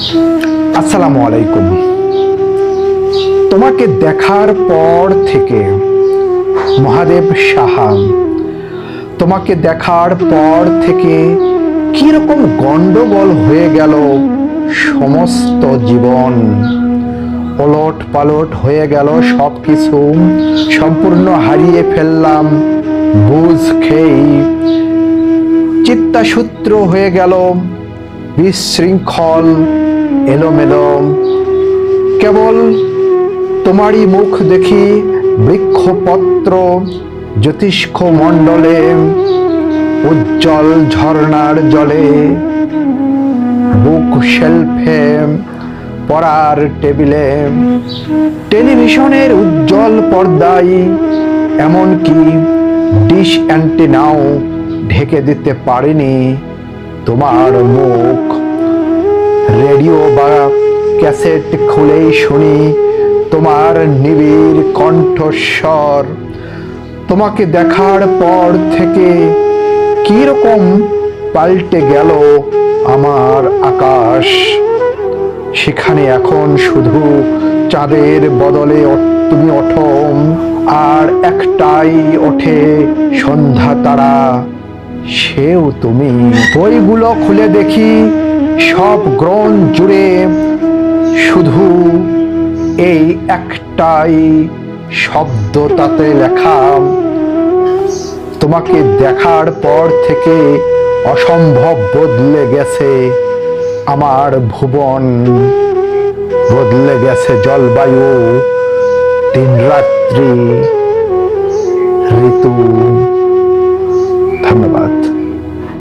আসসালামু আলাইকুম। তোমাকে দেখার পর থেকে মহাদেব সাহা, তোমাকে দেখার পর থেকে কিরকম গন্ডগোল হয়ে গেল সমস্ত জীবন। ওলট পালট হয়ে গেল সবকিছু, সম্পূর্ণ হারিয়ে ফেললাম বুঝ খেই। চিত্তাসূত্র হয়ে গেল বিশৃঙ্খল, এলোমেলো। কেবল তোমারই মুখ দেখি বৃক্ষপত্র জ্যোতিষ্ক মণ্ডলে, উজ্জ্বল ঝর্ণার জলে, বুক শেলফে, পড়ার টেবিলে, টেলিভিশনের উজ্জ্বল পর্দায়, এমনকি ডিশ অ্যান্টেনাও ঢেকে দিতে পারেনি তোমার মুখ। রেডিও বা ক্যাসেট খুলেই শুনি তোমার নিবিড় কণ্ঠস্বর। তোমাকে দেখার পর থেকে কিরকম পাল্টে গেল আমার আকাশ। সেখানে এখন শুধু চাঁদের বদলে তুমি ওঠো, আর একটাই ওঠে সন্ধ্যা তারা, সেও তুমি। বইগুলো খুলে দেখি সব গ্রন্থ জুড়ে শুধু এই একটাই শব্দ তাতে লেখা। তোমাকে দেখার পর থেকে অসম্ভব বদলে গেছে আমার ভুবন, বদলে গেছে জলবায়ু, দিন রাত্রি, ঋতু। ধন্যবাদ।